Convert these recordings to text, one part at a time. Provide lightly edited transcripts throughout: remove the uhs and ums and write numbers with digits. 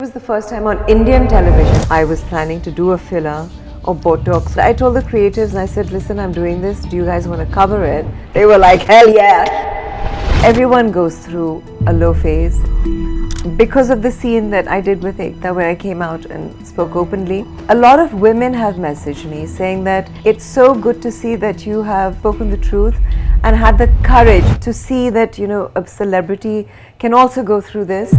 was the first time on Indian television I was planning to do a filler or Botox. I told the creatives, I said, listen, I'm doing this. Do you guys want to cover it? They were like, hell yeah. Everyone goes through a low phase. Because of the scene that I did with Ekta where I came out and spoke openly, a lot of women have messaged me saying that it's so good to see that you have spoken the truth and had the courage to see that, you know, a celebrity can also go through this.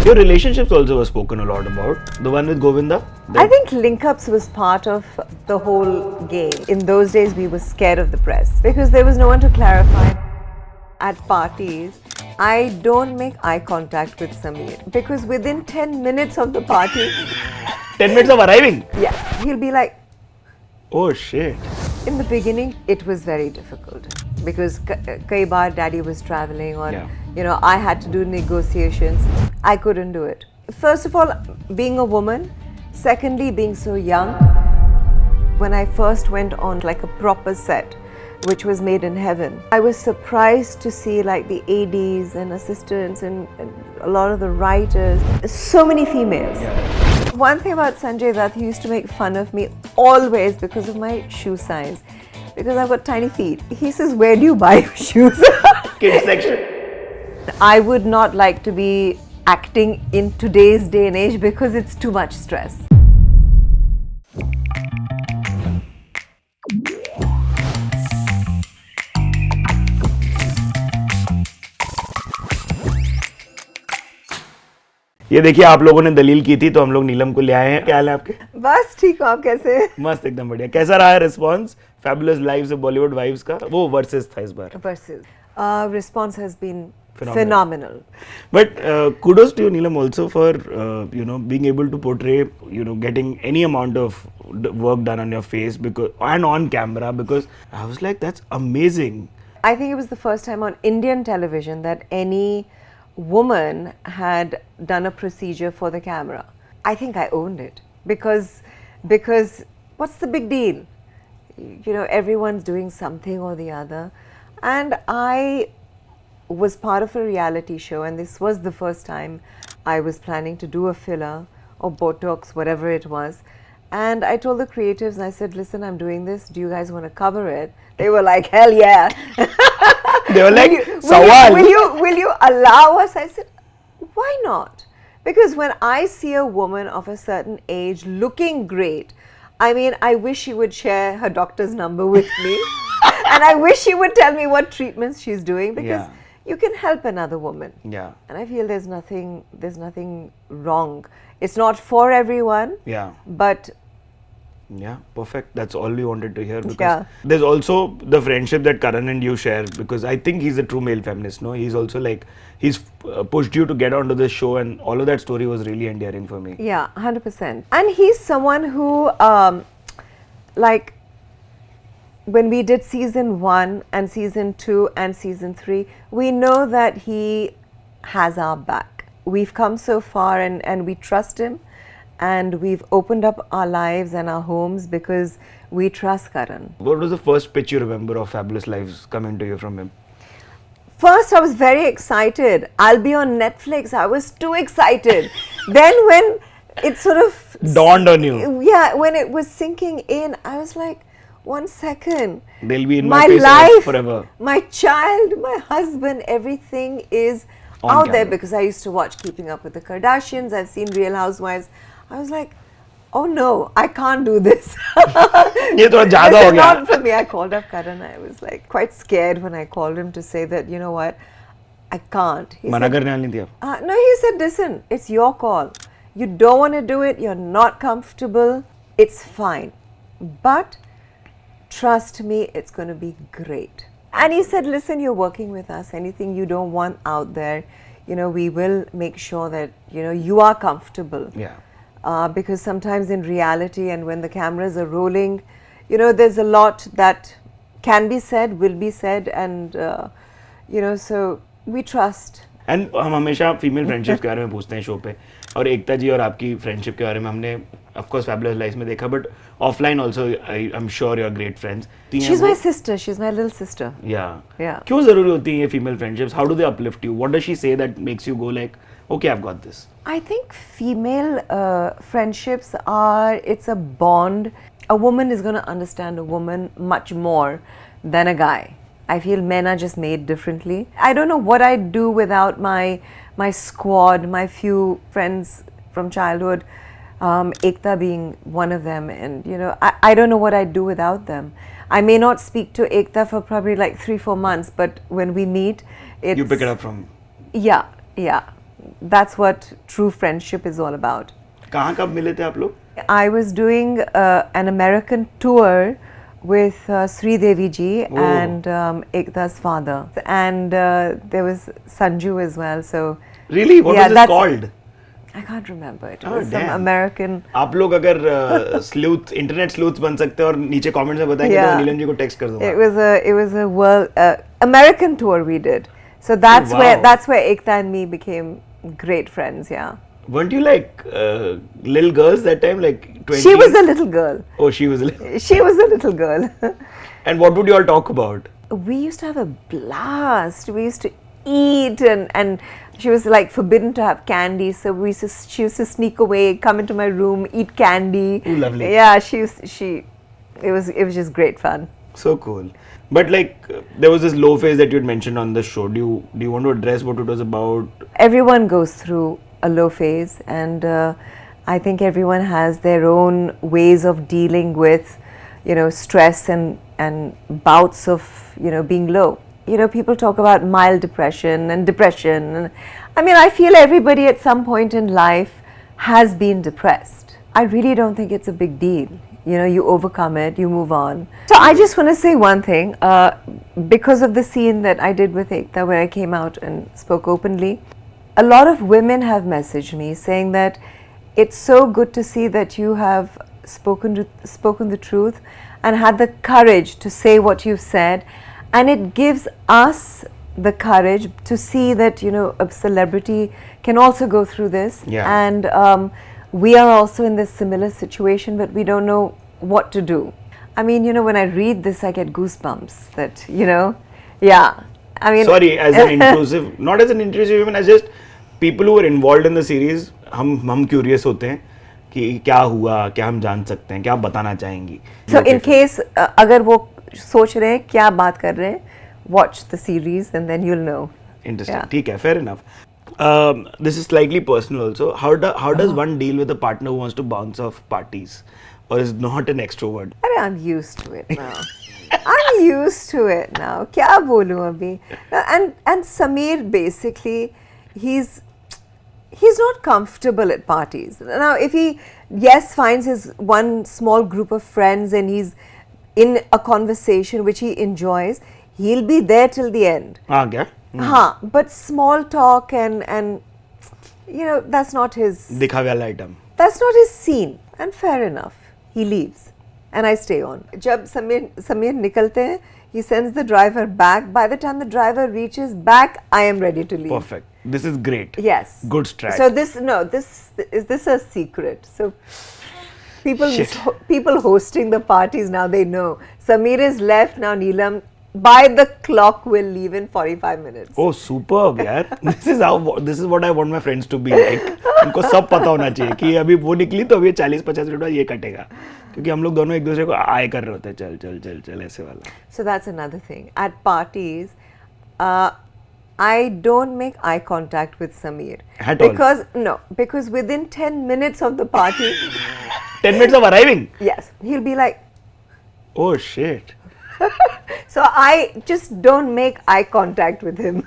Your relationships also were spoken a lot about. The one with Govinda? I think link-ups was part of the whole game. In those days, we were scared of the press because there was no one to clarify. At parties, I don't make eye contact with Sameer because within 10 minutes of the party, 10 minutes of arriving? yeah, he'll be like, Oh shit. in the beginning, it was very difficult because kai baar daddy was traveling or, you know, I had to do negotiations. I couldn't do it. First of all, being a woman. Secondly, being so young. When I first went on like a proper set, which was made in heaven, I was surprised to see like the ADs and assistants and a lot of the writers, so many females. One thing about Sanjay Dutt, he used to make fun of me always because of my shoe size, because I've got tiny feet. He says, where do you buy your shoes? Kids section. I would not like to be acting in today's day and age because it's too much stress. ये देखिए आप लोगों ने दलील की थी तो हम लोग नीलम को ले आए हैं. क्या हाल है आपके? बस ठीक हो आप कैसे? मस्त एकदम बढ़िया. कैसा रहा है response fabulous lives of Bollywood wives का? वो वर्सेस था इस बार. Versus. Response has been phenomenal. But kudos to you, Neelam, also for you know, being able to portray, you know, getting any amount of work done on your face because and on camera, because I was like, that's amazing. I think it was the first time on Indian television that any woman had done a procedure for the camera. I think I owned it because what's the big deal? You know, everyone's doing something or the other. And I was part of a reality show, and this was the first time I was planning to do a filler or Botox, whatever it was. And I told the creatives, and I said, listen, I'm doing this. Do you guys want to cover it? They were like, hell yeah. They were like, Sawal. Will you allow us? I said, why not? Because when I see a woman of a certain age looking great, I mean, I wish she would share her doctor's number with me. And I wish she would tell me what treatments she's doing, because you can help another woman. Yeah. And I feel there's nothing wrong. It's not for everyone. Yeah. But yeah, perfect. That's all we wanted to hear, because there's also the friendship that Karan and you share, because I think he's a true male feminist, no? He's also like, he's pushed you to get onto this show, and all of that story was really endearing for me. Yeah, 100%. And he's someone who, like, when we did season 1 and season 2 and season 3, we know that he has our back. We've come so far, and we trust him. And we've opened up our lives and our homes because we trust Karan. What was the first pitch you remember of Fabulous Lives coming to you from him? First, I was very excited. I'll be on Netflix. I was too excited. Then when it sort of dawned on you. Yeah, when it was sinking in, I was like, 1 second. They'll be in my face life, forever. My child, my husband, everything is on out camera. there, because I used to watch Keeping Up with the Kardashians. I've seen Real Housewives. I was like, oh no, I can't do this. ये तो ज़्यादा हो गया. Not for me. I called up Karan. I was like quite scared when I called him to say that, you know what, I can't. मना करने वाली थी आप? No, he said, listen, it's your call. You don't want to do it. You're not comfortable. It's fine. But trust me, it's going to be great. And he said, listen, you're working with us. Anything you don't want out there, you know, we will make sure that, you know, you are comfortable. Yeah. Because sometimes in reality and when the cameras are rolling, you know, there's a lot that can be said, will be said, and, you know, so we trust. And हम हमेशा female friendship के बारे में पूछते हैं show पे, और एकता जी और आपकी फ्रेंडशिप के बारे में हमने ऑफ कोर्स फैबुलस लाइफ में देखा, but offline also I am sure you are great friends. She is my sister, she is my little sister. या क्यों जरूरी होती है ये female friendships? How do they uplift you? What does she say that makes you go like okay, I've got this? I think female friendships it's a bond. A woman is going to understand a woman much more than a guy. I feel men are just made differently. I don't know what I'd do without my squad, my few friends from childhood, Ekta being one of them. And, you know, I don't know what I'd do without them. I may not speak to Ekta for probably like 3-4 months, but when we meet, You pick it up from... Yeah, yeah. That's what true friendship is all about. कहाँ कब मिले थे आप लोग? I was doing an American tour with Sri Devi ji and Ekta's father, and there was Sanju as well. So really, what was it called? I can't remember. It Oh, was some damn. American. आप लोग अगर sleuth, internet sleuths बन सकते हैं और नीचे comments में बताएंगे तो नीलम जी को text कर दूँगा. It was a world American tour we did. So that's wow. where Ekta and me became great friends. Yeah. Weren't you like little girls that time, like 20? She was a little girl. Oh, she was a little... She was a little girl. And what would you all talk about? We used to have a blast. We used to eat, and she was like forbidden to have candy, so she used to sneak away, come into my room, eat candy. Ooh, lovely. Yeah, it was just great fun. So cool. But like there was this low phase that you'd mentioned on the show. Do you want to address what it was about? Everyone goes through a low phase, and I think everyone has their own ways of dealing with, you know, stress and bouts of, you know, being low. You know, people talk about mild depression and depression. And I mean, I feel everybody at some point in life has been depressed. I really don't think it's a big deal. You know, you overcome it, you move on. So I just want to say one thing. Because of the scene that I did with Ekta, where I came out and spoke openly, a lot of women have messaged me saying that it's so good to see that you have spoken the truth and had the courage to say what you've said, and it gives us the courage to see that, you know, a celebrity can also go through this. Yeah. And we are also in this similar situation, but we don't know what to do. I mean, you know, when I read this, I get goosebumps that, you know, yeah. I mean, sorry, as an intrusive, not as an intrusive, even as just people who were involved in the series, हम curious होते हैं कि क्या हुआ, क्या हम जान सकते हैं, क्या आप बताना चाहेंगी. So in case अगर वो सोच रहे हैं क्या बात कर रहे हैं, watch the series and then you'll know. Interesting. Yeah. ठीक है, fair enough. This is slightly personal also. How does one deal with a partner who wants to bounce off parties or is not an extrovert? I'm used to it now. I'm used to it now. क्या बोलूं अभी? And Sameer basically, he's not comfortable at parties. Now, if he finds his one small group of friends and he's in a conversation which he enjoys, he'll be there till the end. क्या? But small talk and you know, that's not his. दिखावे वाला item. That's not his scene, and fair enough. He leaves, and I stay on. जब समीर निकलते हैं, he sends the driver back. By the time the driver reaches back, I am ready to leave. Perfect. This is great. Yes. Good strat. So this is a secret. So people hosting the parties now, they know. Sameer is left now. Neelam by the clock will leave in 45 minutes. Oh, superb, यार. This is what I want my friends to be like. उनको सब पता होना चाहिए कि अभी वो निकली तो अभी 40-50 मिनट बाद ये कटेगा. क्योंकि हम लोग दोनों एक दूसरे को आए कर रहे होते हैं, चल ऐसे वाला. So that's another thing. At parties, I don't make eye contact with Sameer. At all? Because within 10 minutes of the party, 10 minutes of arriving? Yes, he'll be like, oh shit. So I just don't make eye contact with him.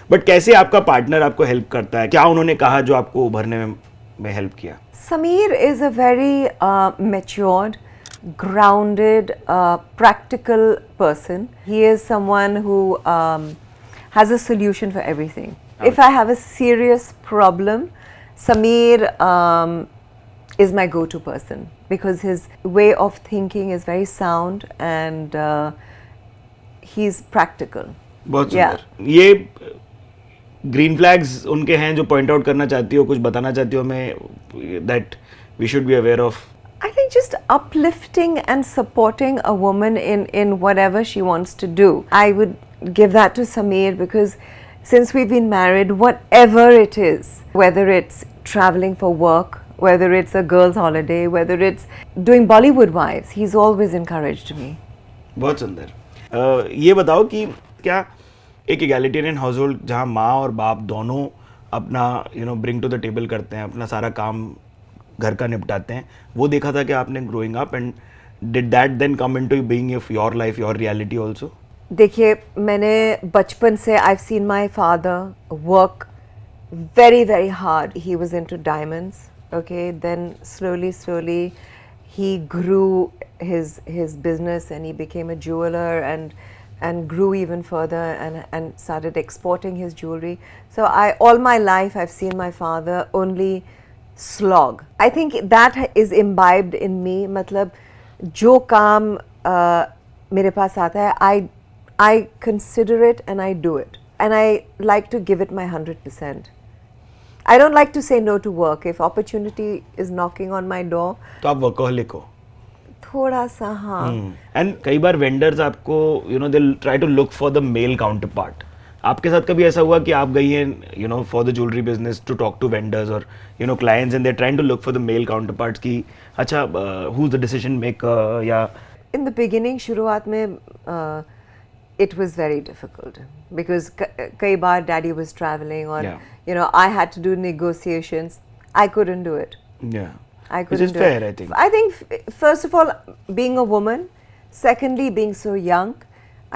But कैसे आपका partner आपको help करता है? क्या उन्होंने कहा जो आपको उभरने में हेल्प किया? Sameer is a very matured, grounded, practical person. He is someone who has a solution for everything. If I have a serious problem, Sameer is my go-to person because his way of thinking is very sound and he's practical. बहुत सुंदर. ये green flags उनके हैं जो point out करना चाहती हो, कुछ बताना चाहती हो मैं that we should be aware of? I think just uplifting and supporting a woman in whatever she wants to do. I would give that to Sameer because since we've been married, whatever it is, whether it's traveling for work, whether it's a girl's holiday, whether it's doing Bollywood Wives, he's always encouraged me. बहुत सुंदर। ये बताओ कि क्या एक egalitarian house hold जहाँ माँ और बाप दोनों अपना ब्रिंग टू द टेबल करते हैं, अपना सारा काम घर का निपटाते हैं, वो देखा था कि आपने growing up, and did that then come into being your life, your reality also? देखिए, मैंने बचपन से I have seen my father work very very hard. He was into diamonds, okay, then slowly he grew his business and he became a jeweler and grew even further and started exporting his jewelry. So all my life I've seen my father only slog. I think that is imbibed in me. मतलब जो काम मेरे पास आता है, I consider it and I do it, and I like to give it my 100%. I don't like to say no to work. If opportunity is knocking on my door, तो आप workaholic हो थोड़ा सा, हाँ. एंड कई बार vendors आपको they try to look for the male counterpart. आपके साथ कभी ऐसा हुआ कि आप गई हैं for the jewellery business to talk to vendors और clients and they trying to look for the male counterparts की अच्छा who is the decision maker? या इन द बिगिनिंग, शुरुआत में it was very difficult because कई बार daddy was traveling or I had to do negotiations. I couldn't do it. Yeah. I couldn't Which is do fair, it. I think. I think first of all, being a woman, secondly being so young,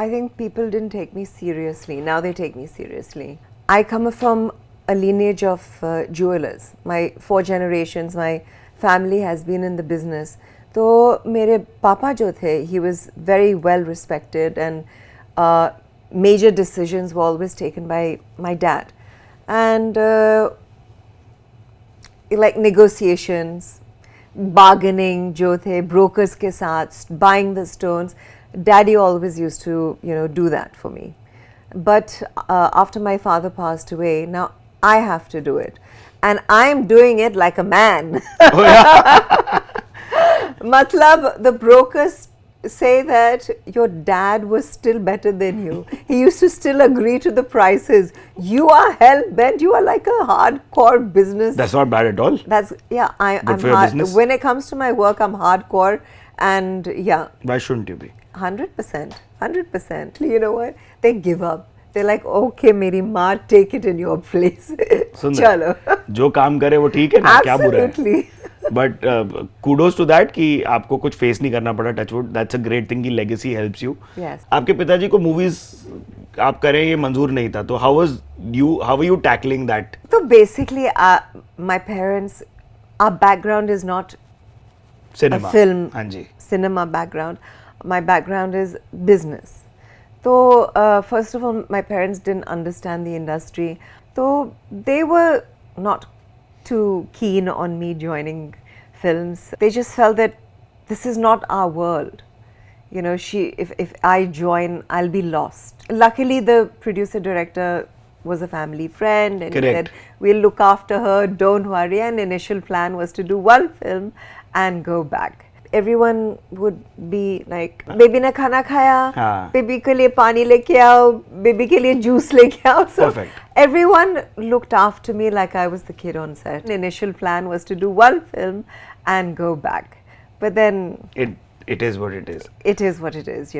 I think people didn't take me seriously. Now they take me seriously. I come from a lineage of jewelers. My 4 generations, my family has been in the business. तो मेरे पापा जो थे, he was very well respected and major decisions were always taken by my dad, and like negotiations, bargaining जो थे brokers के साथ, buying the stones, daddy always used to do that for me. But after my father passed away, now I have to do it, and I'm doing it like a man. Oh, yeah. Matlab, the brokers say that your dad was still better than you. He used to still agree to the prices. You are hell bent. You are like a hardcore business. That's not bad at all. That's I'm for your business? When it comes to my work, I'm hardcore, and yeah. Why shouldn't you be? 100%. 100%. You know what? They give up. They're like, okay, मेरी माँ, take it in your place. चलो. जो काम करे वो ठीक है ना, क्या बुरा है? Absolutely. But kudos to that कि आपको कुछ फेस नहीं करना पड़ा, touchwood. That's a great thing कि लेगेसी हेल्प्स यू. आपके पिताजी को मूवीज आप करें ये मंजूर नहीं था, तो how were you tackling that? तो basically my parents, our background is not cinema, film, हाँ जी, cinema background. My background is business. तो first of all my parents didn't understand the industry, तो they were not too keen on me joining films. They just felt that this is not our world. If I join, I'll be lost. Luckily, the producer director was a family friend, and Correct. he said, we'll look after her, don't worry. And initial plan was to do one film and go back. Everyone would be like, baby ने खाना खाया, baby के लिए पानी लेके आओ, baby के लिए juice लेके आओ. So Perfect. everyone looked after me like I was the kid on set. The initial plan was to do one film and go back, but then it is what it is. It is what it is.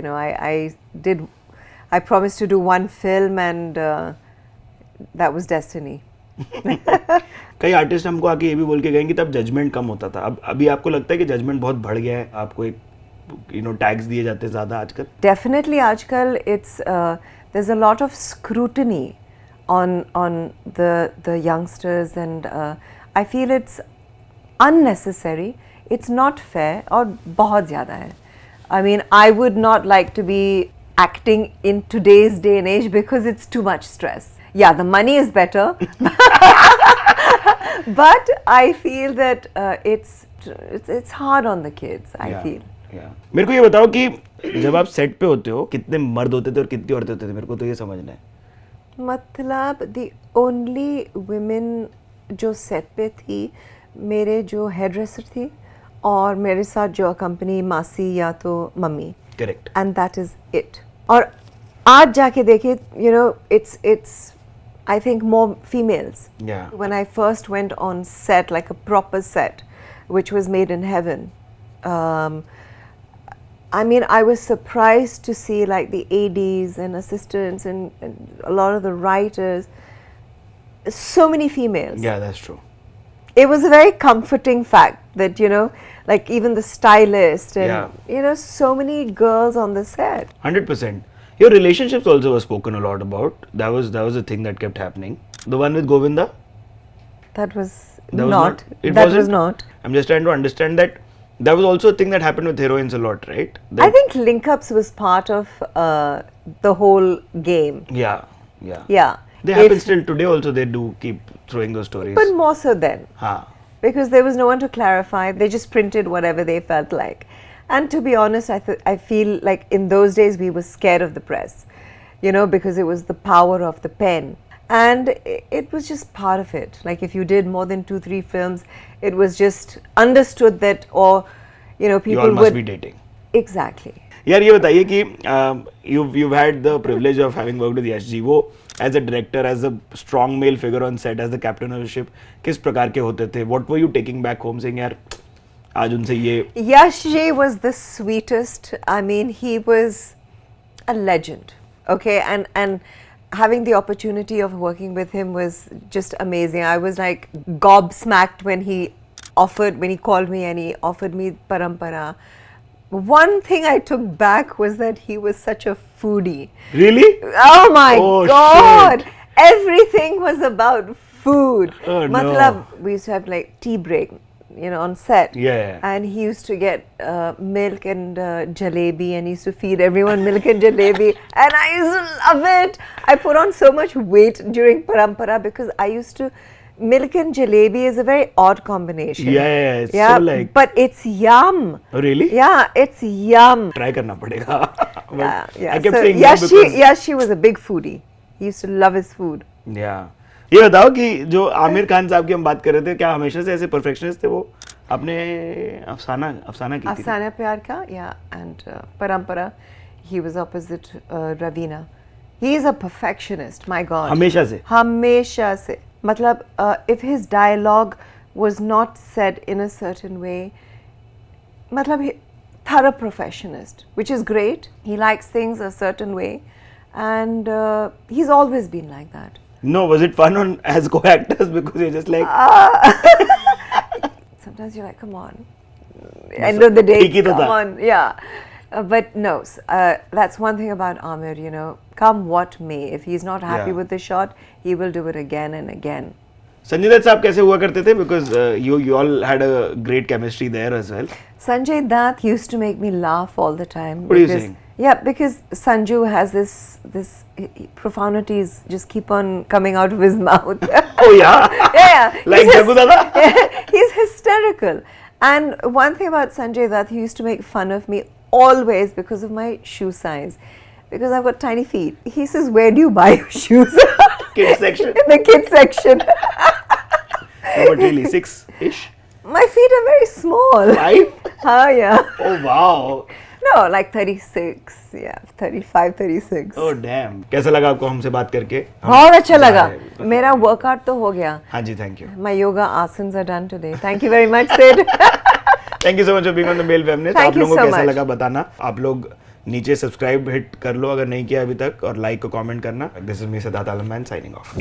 I promised to do one film, and that was destiny. कई artist हमको आके ये भी बोल के गए कि तब जजमेंट कम होता था. अब अभी आपको लगता है कि जजमेंट बहुत बढ़ गया है, आपको एक टैग्स दिए जाते हैं ज़्यादा आजकल? Definitely आजकल there's a lot of scrutiny on the youngsters, and I feel it's unnecessary. It's not fair और बहुत ज़्यादा है. I mean, I would not like to be acting in today's day and age because it's too much stress. Yeah, the money is better, but I feel that it's hard on the kids. I feel. मेरे को ये बताओ कि जब आप set पे होते हो कितने मर्द होते थे और कितनी औरतें होते थे? मेरे को तो ये समझना है. मतलब the only women जो सेट पे थी, मेरे जो हेयर ड्रेसर थी और मेरे साथ जो कंपनी मासी या तो mummy. Correct. And that is it. और आज जाके देखिए, it's I think more females. Yeah. When I first went on set, like a proper set, which was made in heaven, I mean, I was surprised to see like the ADs and assistants and a lot of the writers, so many females. Yeah, that's true. It was a very comforting fact that, you know, like even the stylist and, Yeah. you know, so many girls on the set. 100%. Your relationships also were spoken a lot about. That was a thing that kept happening. The one with Govinda? That was That was not. It That wasn't? was not. I'm just trying to understand that that was also a thing that happened with heroines a lot, right? I think link-ups was part of the whole game. Yeah, yeah. Yeah. They happen still today also, they do keep throwing those stories. But more so then. Haan. Because there was no one to clarify. They just printed whatever they felt like. And to be honest, I feel like in those days we were scared of the press, you know, because it was the power of the pen. And it was just part of it. Like if you did more than 2-3 films, it was just understood that, or, you know, people You all must would... be dating. Exactly. यार ये बताइए कि you've had the privilege of having worked with Yash ji. वो as a director, as a strong male figure on set, as the captain of the ship, किस प्रकार के होते थे? What were you taking back home saying यार आज उनसे ये Yash Ji was the sweetest. I mean, he was a legend. Okay, and having the opportunity of working with him was just amazing. I was like gobsmacked when he called me and he offered me Parampara. One thing I took back was that he was such a foodie. Really? Oh my Oh, God! shit. Everything was about food. Oh, no. Matlab, we used to have like tea break, you know, on set. Yeah. And he used to get milk and jalebi, and he used to feed everyone milk and jalebi. And I used to love it. I put on so much weight during Parampara because I used to. Milk and jalebi is a very odd combination. Yeah, it's so like. But it's yum. Oh, really? Yeah, it's yum. Try करना पड़ेगा. But Yeah. I kept So saying no because. Yashi was a big foodie. He used to love his food. Yeah. ये बताओ कि जो आमिर खान साहब की हम बात कर रहे थे, क्या हमेशा से ऐसे परफेक्शनिस्ट थे वो? आपने अफसाना की थी? Afsana Pyar Ka, yeah, and Parampara, he was opposite Ravina. He is a perfectionist, my God. हमेशा से. हमेशा से. मतलब, if his dialogue was not said in a certain way, मतलब, thorough perfectionist, which is great. He likes things a certain way, and he's always been like that. No, was it fun on as co-actors because you're just like. Sometimes you're like, come on. End of the day, Tiki to come tha. on, yeah. But no, that's one thing about Amir, you know, come what may. If he's not happy Yeah. with the shot, he will do it again and again. Sanjay Dutt साहब कैसे हुआ करते थे? Because you all had a great chemistry there as well. Sanjay Dutt used to make me laugh all the time. What are you saying? Yeah, because Sanju has this profanities just keep on coming out of his mouth. Oh yeah. Yeah. Like He's Jagu Dada? He's hysterical. And one thing about Sanjay Dutt, he used to make fun of me always because of my shoe size. Because I've got tiny feet. He says, where do you buy your shoes? Kids section. In the kids section. No, but really, 6-ish? My feet are very small. 5? Oh, yeah. Oh wow. No, like 36. Yeah, 35, 36. Oh damn. कैसा लगा आपको हमसे बात करके? बहुत अच्छा लगा. मेरा वर्कआउट तो हो गया. हाँ जी, thank you. My yoga asanas are done today. Thank you very much, Sid. Thank you so much for being on the Male Feminist. Thank आप you लोगों को so कैसा much. लगा बताना. आप लोग नीचे सब्सक्राइब हिट कर लो अगर नहीं किया अभी तक और लाइक को कमेंट करना. This is me Siddharth Alamban signing off.